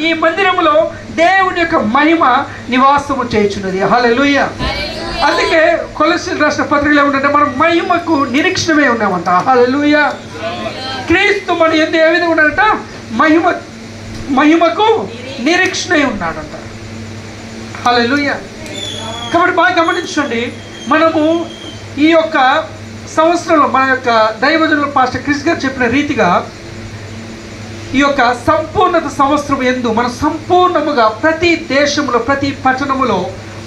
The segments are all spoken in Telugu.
ఈ మందిరములో దేవుని యొక్క మహిమ నివాసము చేయుచున్నది. హల్లెలూయా. అందుకే కొలస్సీయులకు రాసిన పత్రికలో ఏమంటే మనం మహిమకు నిరీక్షణమే ఉన్నామంట. హల్లెలూయా. క్రీస్తు మన యందు ఏ విధంగా ఉన్నాడంట? మహిమకు నిరీక్షణే ఉన్నాడంట. హల్లెలూయా. కాబట్టి బాగా గమనించండి, మనము ఈ యొక్క సంవత్సరంలో మన యొక్క దైవజనులు పాస్టర్ క్రిస్ గారు చెప్పిన రీతిగా ఈ యొక్క సంపూర్ణత సంవత్సరం యందు మనం సంపూర్ణముగా ప్రతి దేశంలో ప్రతి పట్టణములో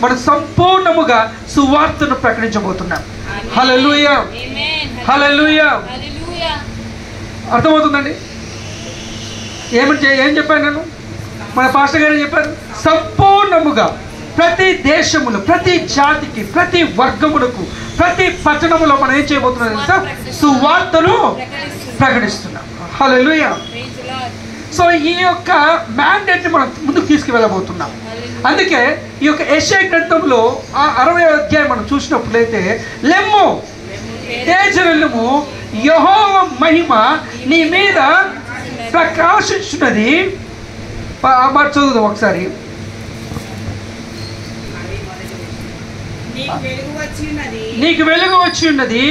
మనం సంపూర్ణముగా సువార్తను ప్రకటించబోతున్నాం. హల్లెలూయా. హల్లెలూయా. అర్థమవుతుందండి? ఏం చెప్పాను నేను? మన పాస్టర్ గారు చెప్పారు, సంపూర్ణముగా ప్రతి దేశములు ప్రతి జాతికి ప్రతి వర్గములకు ప్రతి పట్టణములో మనం ఏం చేయబోతున్నాం తెలుసా? సువార్తను ప్రకటిస్తున్నాం. హల్లెలూయా. సో ఈ యొక్క మ్యాండేట్ని మనం ముందుకు తీసుకువెళ్ళబోతున్నాం. అందుకే ఈ యొక్క యెషయా గ్రంథంలో 60వ అధ్యాయం మనం చూసినప్పుడైతే, లెమ్ము తేజరిల్లుము, యెహోవా మహిమ నీ మీద ప్రకాశించున్నది. చదువుదాం ఒకసారి. నీకు వెలుగు వచ్చి ఉన్నది,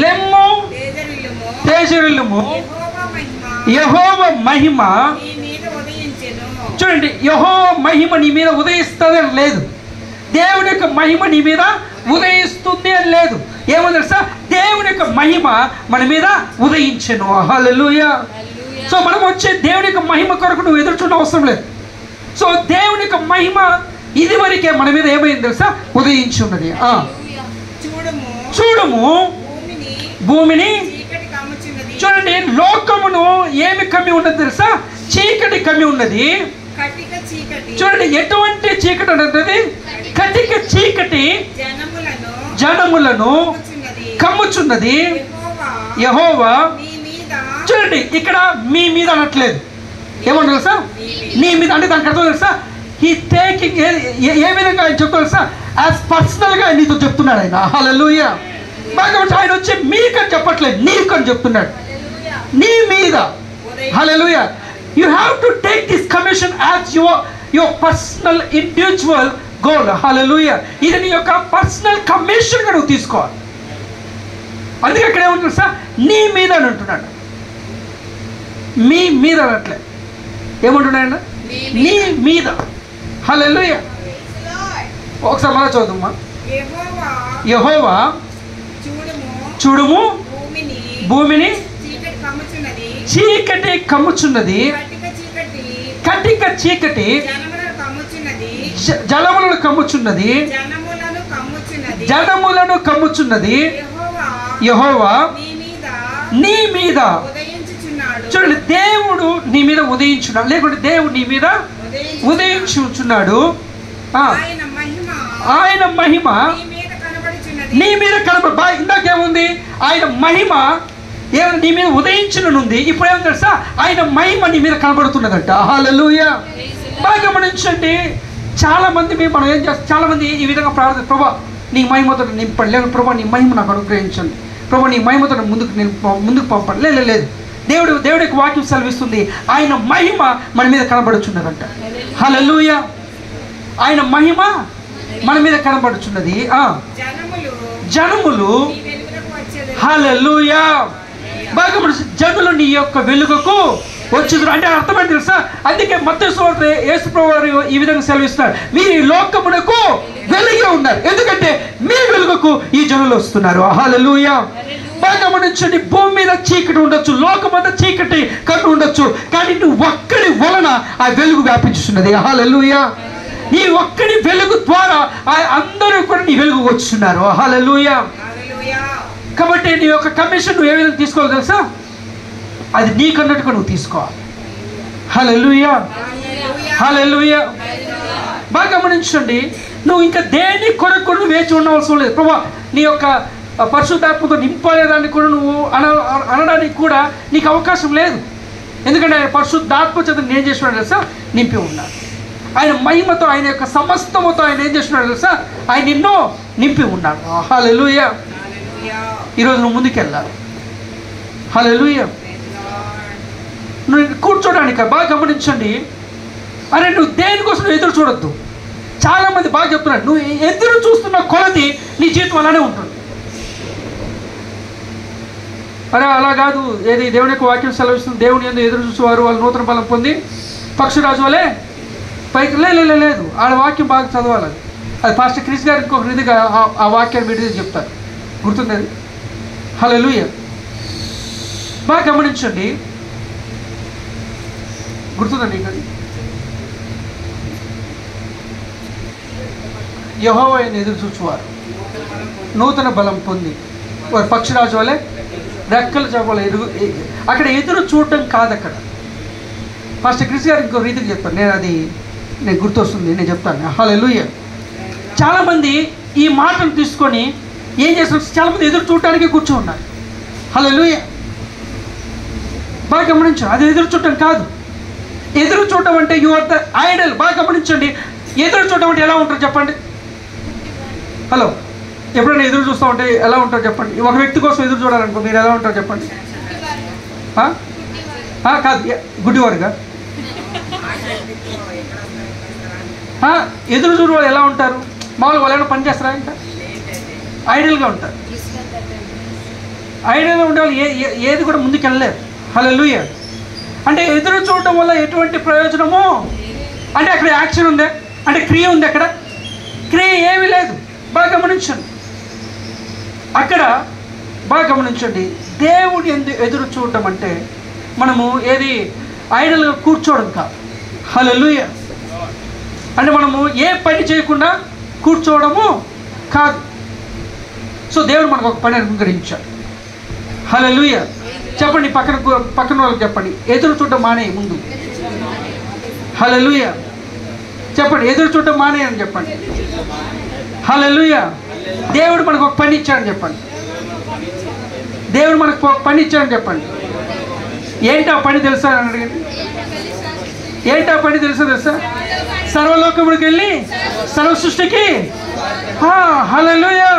లెమ్ము తేజరిల్లుము, యెహోవా మహిమ. చూడండి, యెహోవా మహిమ నీ మీద ఉదయిస్తుంది అని లేదు, దేవుని యొక్క మహిమ నీ మీద ఉదయిస్తుంది అని లేదు. ఏమో తెలుసా? దేవుని యొక్క మహిమ మన మీద ఉదయించెను. హల్లెలూయా. సో మనం వచ్చే దేవుని యొక్క మహిమ కొరకు నువ్వు ఎదురు చూడడం అవసరం లేదు. సో దేవుని యొక్క మహిమ ఇది వరకే మన మీద ఏమైంది తెలుసా? ఉదయించి ఉన్నది. చూడము భూమిని. చూడండి, లోకమును ఏమి కమ్మి ఉన్నది తెలుసా? చీకటి కమ్మి ఉన్నది. చూడండి, ఎటువంటి చీకటి ఉన్నది? కటిక చీకటి జనములను కమ్ముచున్నది. యెహోవా. చూడండి, ఇక్కడ మీ మీద అనట్లేదు. ఏమన్నా తెలుసా? నీ మీద అంటే దానికి అర్థం తెలుసా? ఈ టేకింగ్ ఏ విధంగా ఆయన చెప్తాడు తెలుసా? యాజ్ పర్సనల్గా నీతో చెప్తున్నాడు ఆయన. హల్లెలూయా. కాబట్టి ఆయన వచ్చి మీకని చెప్పట్లేదు, నీకని చెప్తున్నాడు, నీ మీద. Hallelujah. You have to take this commission as your personal individual goal. Hallelujah. ఇది నీ యొక్క పర్సనల్ కమిషన్గా నువ్వు తీసుకోవాలి. అందుకే ఇక్కడ ఏమంటారు సార్? నీ మీద అని అంటున్నాడు, మీ మీద అనట్లే. ఏమంటున్నాయన్న? నీ మీద. హల్లెలూయా. ఒకసారి మళ్ళా చదువుమా. యెహోవా చూడుము భూమిని చీకటి కమ్ముచున్నది, కటిక చీకటి జలములను కమ్ముచున్నది, జనములను కమ్ముచున్నది. యెహోవా నీ మీద. చూడండి, దేవుడు నీ మీద ఉదయించున్నాడు, లేకుంటే దేవుడు నీ మీద ఉదయించుచున్నాడు. ఆయన మహిమ నీ మీద కనబడి. ఇందాకేముంది? ఆయన మహిమ ఏమైనా నీ మీద ఉదయించునుంది. ఇప్పుడు ఏమో తెలుసా? ఆయన మహిమ నీ మీద కనబడుతున్నదంట. హల్లెలూయా. బాగా గమనించండి, చాలా మంది మనం ఏం చేస్తాం, చాలా మంది ఈ విధంగా ప్రార్థన, ప్రభా నీ మహిమతో నింపండి, లేదు ప్రభా నీ మహిమ నాకు అనుగ్రహించండి, ప్రభా నీ మహిమతో ముందుకు పంపండి. లేదు, దేవుడి యొక్క వాక్యం సెలవిస్తుంది, ఆయన మహిమ మన మీద కనబడుచున్నదంట. హల్లెలూయా. ఆయన మహిమ మన మీద కనబడుచున్నది. జనములు. హల్లెలూయా. బాగా జనులు నీ యొక్క వెలుగుకు వచ్చుదురు అంటే అర్థమైంది తెలుసా? అందుకే మత్తయి సువార్త యేసు ప్రభువు ఈ విధంగా సెలవిస్తున్నారు, మీరు ఈ లోకమునకు వెలుగే ఉన్నారు, ఎందుకంటే మీ వెలుగుకు ఈ జనులు వస్తున్నారు. హల్లెలూయా. బాగా గమనించండి, భూమి మీద చీకటి ఉండొచ్చు, లోకమంతా చీకటి కన్ను ఉండొచ్చు, కానీ నువ్వు ఒక్కడి వలన ఆ వెలుగు వ్యాపించుతున్నది. హల్లెలూయా. నీ ఒక్కడి వెలుగు ద్వారా అందరూ కూడా నీ వెలుగు వచ్చుతున్నారు. హల్లెలూయా. కాబట్టి నీ యొక్క కమిషన్ నువ్వు ఏ విధంగా తీసుకోవాలి తెలుసా? అది నీకన్నట్టుగా నువ్వు తీసుకోవాలి. హల్లెలూయా. హల్లెలూయా. బాగా గమనించండి, నువ్వు ఇంకా దేని కొరకు నువ్వు వేచి ఉండవలసిన లేదు. ప్రభా నీ యొక్క పరిశుద్ధాత్మతో నింపలేదాన్ని కూడా నువ్వు అనడానికి కూడా నీకు అవకాశం లేదు. ఎందుకంటే పరిశుద్ధాత్మ చేత నేను చేసినాడు తెలుసా? నింపి ఉన్నాడు. ఆయన మహిమతో, ఆయన యొక్క సమస్తముతో ఆయన ఏం చేస్తున్నాడు తెలుసా? ఆయన నిన్ను నింపి ఉన్నాడు. హల్లెలూయా. ఈరోజు నువ్వు ముందుకెళ్ళాలి. హల్లెలూయా. నువ్వు కూర్చోడానికి బాగా గమనించండి. అరే నువ్వు దేనికోసం ఎదురు చూడొద్దు. చాలామంది బాగా చెప్తున్నారు, నువ్వు ఎదురు చూస్తున్న కొలది నీ జీవితం అలానే ఉంటుంది. అరే అలా కాదు, ఏది దేవుని యొక్క వాక్యం సెలవిస్తుంది, దేవుని యందు ఎదురు చూసేవారు వాళ్ళు నూతన బలం పొంది పక్షిరాజు వలే పైకి లేదు. ఆడ వాక్యం బాగా చదవాలి. అది పాస్టర్ క్రిస్ గారు ఇంకొక రీతిగా ఆ వాక్యాన్ని విడిది చెప్తారు, గుర్తుంది అది. హల్లెలూయా. బాగా గమనించండి, గుర్తుందండి. ఇంకా యెహోవాను ఎదురు చూచువారు నూతన బలం పొంది వారు పక్షిరాజు వలె రెక్కలు చేపల అక్కడ ఎదురు చూడటం కాదు. అక్కడ పాస్టర్ క్రిస్ గారు ఇంకో రీతికి చెప్తాను, నేను గుర్తొస్తుంది, నేను చెప్తాను. హల్లెలూయా. చాలామంది ఈ మాటను తీసుకొని ఏం చేస్తున్నారు, చాలామంది ఎదురు చూడటానికి కూర్చోన్నారు. హల్లెలూయా. బాగా గమనించండి, అది ఎదురు చూడటం కాదు. ఎదురు చూడటం అంటే యు ఆర్ ద ఐడల్. బాగా గమనించండి, ఎదురు చూడటం అంటే ఎలా ఉంటారు చెప్పండి. హలో, ఎప్పుడైనా ఎదురు చూస్తూ ఉంటే ఎలా ఉంటారు చెప్పండి. ఒక వ్యక్తి కోసం ఎదురు చూడాలనుకో మీరు ఎలా ఉంటారు చెప్పండి. కాదు, గుడ్డివారుగా. ఎదురు చూడు వాళ్ళు ఎలా ఉంటారు, మామూలు వాళ్ళు ఏమైనా పని చేస్తారా, ఇంకా ఐడియల్గా ఉంటారు. ఐడియల్గా ఉండే వాళ్ళు ఏది కూడా ముందుకు వెళ్ళలేరు. హల్లెలూయా. అంటే ఎదురు చూడటం వల్ల ఎటువంటి ప్రయోజనము అంటే అక్కడ యాక్షన్ ఉందే, అంటే క్రియ ఉంది, అక్కడ క్రియ ఏమీ లేదు. బాగా గమనించండి, అక్కడ బాగా గమనించండి. దేవుడి ఎదురు చూడటం అంటే మనము ఏది ఐడల్గా కూర్చోవడం కాదు. హల్లెలూయా. అంటే మనము ఏ పని చేయకుండా కూర్చోవడము కాదు. సో దేవుడు మనకు ఒక పని అనుగ్రహించాడు. హల్లెలూయా. చెప్పండి, పక్కన వాళ్ళకి చెప్పండి, ఎదురు చూడటం మానే ముందు. హల్లెలూయా. చెప్పండి, ఎదురు చూడటం మానే అని చెప్పండి. హల్లెలూయా. దేవుడు మనకు ఒక పని ఇచ్చాడని చెప్పండి. దేవుడు మనకు ఒక పని ఇచ్చాడని చెప్పండి. ఏంటి ఆ పని తెలుసా అని అడిగింది. ఏంటి ఆ పని తెలుసా? సర్వలోకముడికి వెళ్ళి సర్వ సృష్టికి. హల్లెలూయా.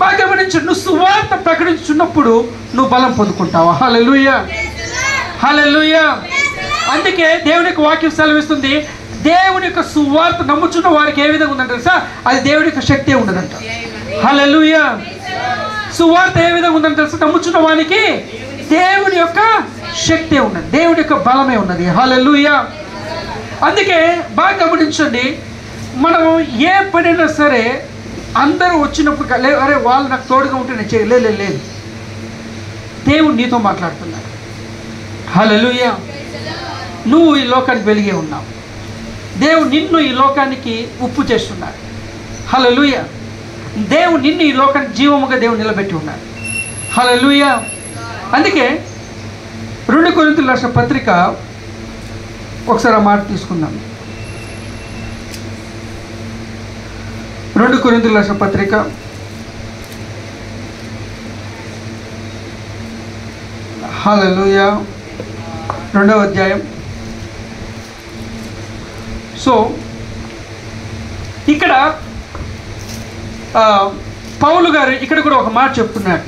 బాగా గమనించు, నువ్వు సువార్త ప్రకటించున్నప్పుడు నువ్వు బలం పొందుకుంటావు. హల్లెలూయా. హల్లెలూయా. అందుకే దేవుని యొక్క వాక్యం సెలవిస్తుంది, దేవుని యొక్క సువార్త నమ్ముచున్న వారికి ఏ విధంగా ఉందంటే తెలుసా, అది దేవుని యొక్క శక్తి ఉండదంట. హల్లెలూయా. సువార్త ఏ విధంగా ఉందని తెలుసా, నమ్ముచున్న వారికి దేవుని యొక్క శక్తి ఉన్నది, దేవుని యొక్క బలమే ఉన్నది. హల్లెలూయా. అందుకే బాగా గమనించండి, మనం ఏ పనైనా సరే అందరూ వచ్చినప్పుడు అరే వాళ్ళు నాకు తోడుగా ఉంటే నేను చేయలేదు. దేవుడు నీతో మాట్లాడుతున్నాడు. హల్లెలూయా. నువ్వు ఈ లోకానికి వెలిగే ఉన్నావు. దేవుడు నిన్ను ఈ లోకానికి ఉప్పు చేస్తున్నాడు. హల్లెలూయా. దేవుడు నిన్ను ఈ లోకానికి జీవముగా దేవుడు నిలబెట్టి ఉన్నాడు. హల్లెలూయా. అందుకే 2 కొరింథీయులకు రాసిన పత్రిక ఒకసారి ఆ మాట తీసుకుందాం. 2 కొరింథీయులకు రాసిన పత్రిక హల్లెలూయా 2వ అధ్యాయం. సో ఇక్కడ పౌలు గారు ఇక్కడ కూడా ఒక మాట చెప్తున్నాడు.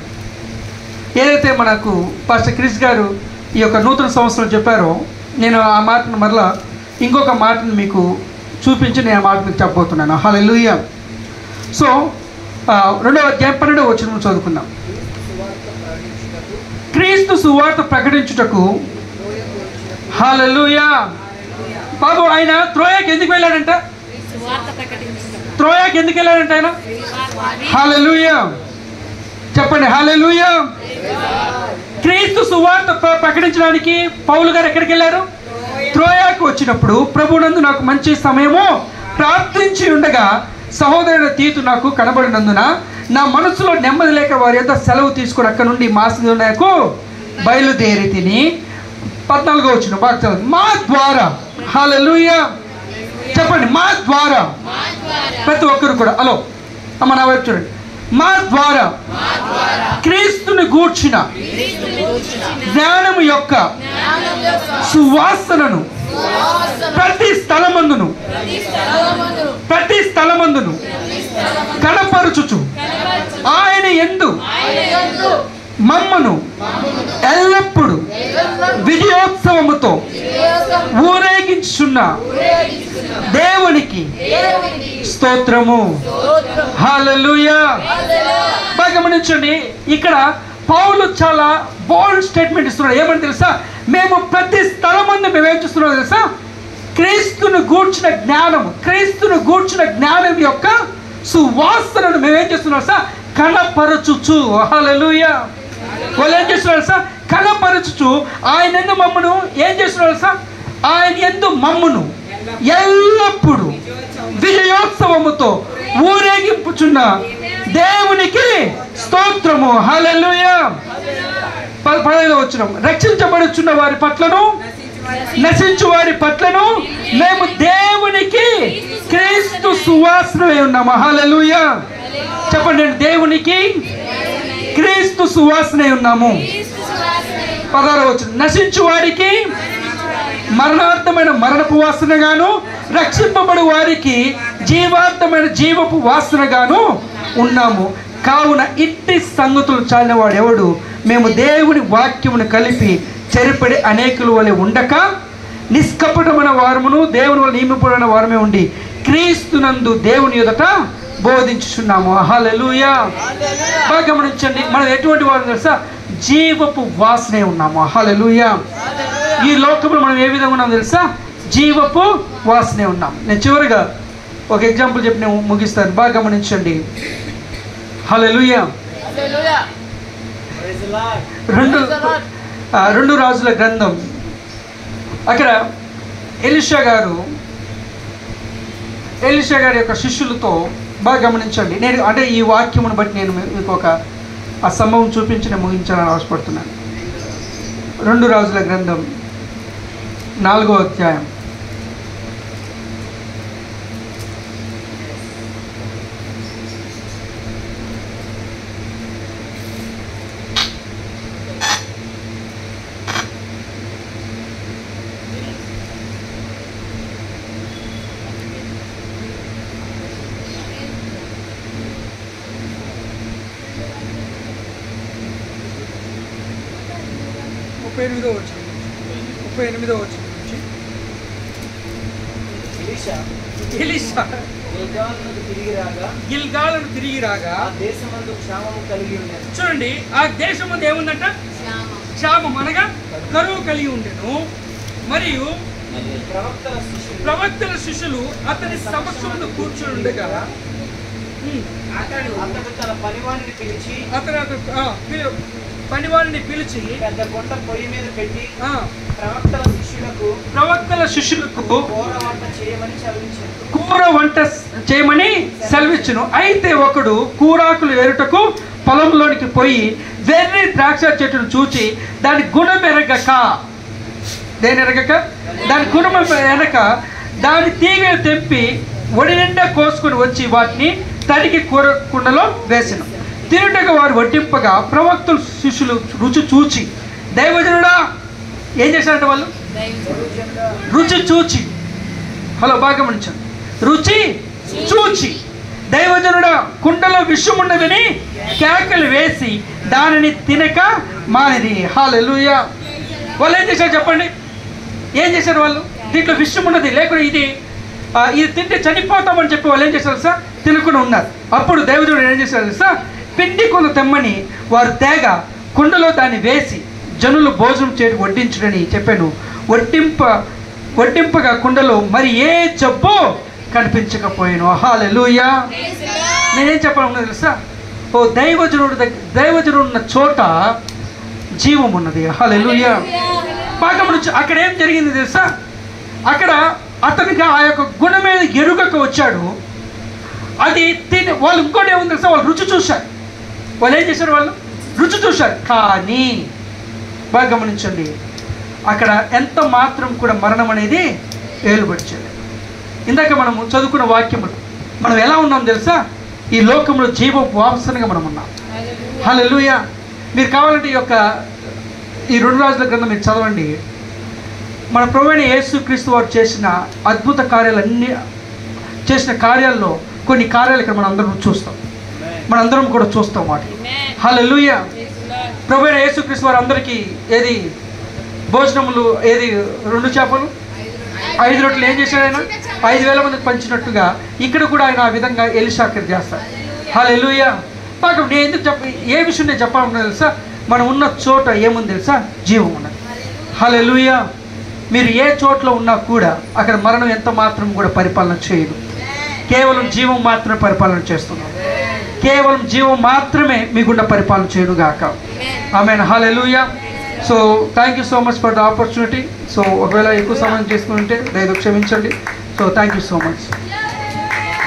ఏదైతే మనకు పాస్టర్ క్రిస్ గారు ఈ యొక్క నూతన సంవత్సరం చెప్పారో, నేను ఆ మాటను మరలా ఇంకొక మాటను మీకు చూపించి నేను ఆ మాట మీకు చెప్పబోతున్నాను. హల్లెలూయా. సో 2వ అధ్యాయం 12వ వచనం చదువుకుందాం. క్రీస్తు సువార్త ప్రకటించుటకు. హల్లెలూయా. బాబు ఆయన త్రోయాకి ఎందుకు వెళ్ళాడంట? త్రోయాకి ఎందుకు వెళ్ళాడంట ఆయన? హల్లెలూయా. చెప్పండి, హల్లెలూయా. క్రీస్తు సువార్త ప్రకటించడానికి పౌలు గారు ఎక్కడికి వెళ్ళారు? త్రోయాకు వచ్చినప్పుడు, ప్రభునందు నాకు మంచి సమయము ప్రార్థించి ఉండగా సహోదరుడు తీతు నాకు కనబడినందున నా మనసులో నెమ్మది లేక వారి యొక్క సెలవు తీసుకుని అక్కడ నుండి మాసిదోనియాకు బయలుదేరి తిని. 14వ వచనం బాగా చదవండి. మా ద్వారా. హల్లెలూయా. చెప్పండి, మా ద్వారా. ప్రతి ఒక్కరు కూడా హలో అమ్మ నా వైపు చూడండి. మా ద్వారా క్రీస్తుని గూర్చిన జ్ఞానము యొక్క సువాసనను ప్రతి స్థలమందును కనపరుచుచు ఆయన యందు మమ్మను ఎల్లప్పుడు విజయోత్సవముతో ఊరేగించుచున్న దేవునికి స్తోత్రము. హల్లెలూయా. బాగా గమనించండి, ఇక్కడ పౌలు చాలా బోల్డ్ స్టేట్మెంట్ ఇస్తున్నాడు. ఏమని తెలుసా? మేము ప్రతి స్థలమందు మేమేం చూస్తున్నాం తెలుసా? క్రీస్తును గూర్చిన జ్ఞానము, క్రీస్తును గూర్చిన జ్ఞానం యొక్క సువాసనను మేమేం చేస్తున్నాం సార్? కనపరచుచు. హల్లెలూయా. వాళ్ళు ఏం చేస్తున్నారు సార్? కనపరచుచు ఆయన యందు మమ్మను ఏం చేస్తున్నారు సార్? ఆయన యందు మమ్మను ఎల్లప్పుడు విజయోత్సవముతో ఊరేగింపుచున్న దేవునికి స్తోత్రము. హల్లెలూయా. 15వ వచనం, రక్షించబడుచున్న వారి పట్లను నశించు వారి పట్లను మేము దేవునికి క్రీస్తు సువాసనమై ఉన్నాము. హల్లెలూయా. చెప్పండి, దేవునికి క్రీస్తు సువాసనై ఉన్నాము. 16వ వచనం, నశించు వారికి మరణార్థమైన మరణపు వాసనగాను, రక్షింపబడు వారికి జీవార్థమైన జీవపు వాసనగాను ఉన్నాము. కావున ఇట్టి సంగతులు చాలిన వాడు ఎవడు? మేము దేవుని వాక్యమును కలిపి చెరిపడి అనేకుల వలె ఉండక నిష్కపటమైన వారమును దేవుని వల్ల నియమింపబడిన వారమే ఉండి క్రీస్తునందు దేవుని ఎదుట బోధించుచున్నాము. హల్లెలూయా. బాగా గమనించండి, మనం ఎటువంటి వారు తెలుసా? జీవపు వాసనే ఉన్నాము. హల్లెలూయా. ఈ లోకంలో మనం ఏ విధంగా ఉన్నాం తెలుసా? జీవపు వాసనే ఉన్నాం. నేను చివరిగా ఒక ఎగ్జాంపుల్ చెప్పి నేను ముగిస్తాను. బాగా గమనించండి. హల్లెలూయా. రెండు రాజుల గ్రంథం, అక్కడ ఎలీషా గారి యొక్క శిష్యులతో బాగా గమనించండి. నేను అంటే ఈ వాక్యమును బట్టి నేను మీకు ఒక ఆ సంభవం చూపించి నేను ముగించాలని ఆశపడుతున్నాను. 2 రాజుల గ్రంథం 4వ అధ్యాయం. ఎలీషా గిల్గాలును తిరిగి రాగా చూడండి, ఆ దేశం ఏముందంట? క్షామం అనగా కరువు కలిగి ఉండెను. మరియు ప్రవక్తల శిష్యులు అతని సమక్షంలో కూర్చొని ఉండగా తన పనివాడిని పిలిచి పెద్ద కొండ పొయ్యి మీద పెట్టి ప్రవక్తల శిష్యులకు కూర వంట చేయమని సెలవిచ్చును. అయితే ఒకడు కూరాకులు ఏరుటకు పొలంలోనికి పోయి వెర్రి ద్రాక్ష చెట్టును చూచి దాని గుణం ఎరగక దాని గుణం ఎరగక దాని తీగలు తెంపి ఒడి నిండా కోసుకొని వచ్చి వాటిని తడికి కూర కుండలో వేసెను. తిరుటగా వారు వడ్డింపగా ప్రవక్తలు శిష్యులు రుచి చూచి, దైవజనుడా ఏం చేశారంటే వాళ్ళు రుచి చూచి, హలో బాగా గమనించండి, రుచి చూచి దైవజనుడా కుండలో విషం ఉన్నదని కేకలు వేసి దానిని తినక మానిది. హల్లెలూయా. వాళ్ళు ఏం చేశారు చెప్పండి? ఏం చేశారు వాళ్ళు? దీంట్లో విషం ఉన్నది, లేకుండా ఇది తింటే చనిపోతామని చెప్పి వాళ్ళు ఏం చేశారు సార్? తినకుండా ఉన్నారు. అప్పుడు దైవజనుడు ఏం చేశారు సార్? పిండి కొంత తెమ్మని వారు తేగ కుండలో దాన్ని వేసి జనులు భోజనం చేయడం వడ్డించుడని చెప్పాను. వడ్డింపగా కుండలో మరి ఏ జబ్బు కనిపించకపోయాను. హల్లెలూయా. నేనేం చెప్పాలన్నా తెలుసా? ఓ దైవజనుడు ఉన్న చోట జీవం ఉన్నది. హల్లెలూయా. బాగా అక్కడ ఏం జరిగింది తెలుసా? అక్కడ అతనికి ఆ యొక్క గుణం మీద ఎరుగక వచ్చాడు. అది తిని వాళ్ళు ఇంకోటి ఏముంది తెలుసా? వాళ్ళు రుచి చూశారు. వాళ్ళు ఏం చేశారు? వాళ్ళు రుచి చూశారు. కానీ బాగా గమనించండి, అక్కడ ఎంత మాత్రం కూడా మరణం అనేది ఏలుబడిచేది. ఇందాక మనము చదువుకున్న వాక్యములు మనం ఎలా ఉన్నాం తెలుసా? ఈ లోకంలో జీవ వాసనగా మనం ఉన్నాం. హల్లెలూయా. మీరు కావాలంటే ఈ 2 రాజుల గ్రంథం మీరు చదవండి. మన ప్రభువైన యేసుక్రీస్తు వారు చేసిన అద్భుత కార్యాలన్నీ, చేసిన కార్యాల్లో కొన్ని కార్యాలు ఇక్కడ మనం అందరం చూస్తాం, మనందరం కూడా చూస్తాం వాటి. హల్లెలూయా. ప్రభువైన యేసుక్రీస్తు వారు అందరికీ ఏది భోజనములు ఏది 2 చేపలు 5 రొట్టెలు ఏం చేశాడు ఆయన? 5,000 మందికి పంచినట్టుగా ఇక్కడ కూడా ఆయన ఆ విధంగా ఎలీషాకి చేస్తాడు. హల్లెలూయా. నాకు నేను ఎందుకు ఏ విషయం నేను చెప్పాలన్నా తెలుసా? మనం ఉన్న చోట ఏముంది తెలుసా? జీవం ఉన్నది. హల్లెలూయా. మీరు ఏ చోట్ల ఉన్నా కూడా అక్కడ మరణం ఎంత మాత్రం కూడా పరిపాలన చేయదు. కేవలం జీవం మాత్రమే పరిపాలన చేస్తున్నాం. కేవలం జీవం మాత్రమే మీ గుండా పరిపాలన చేయను గాక. Amen. Hallelujah. So thank you so much for the opportunity. So ఒకవేళ ఎక్కువ సమయం చేసుకుంటే దయచేసి క్షమించండి. So thank you so much.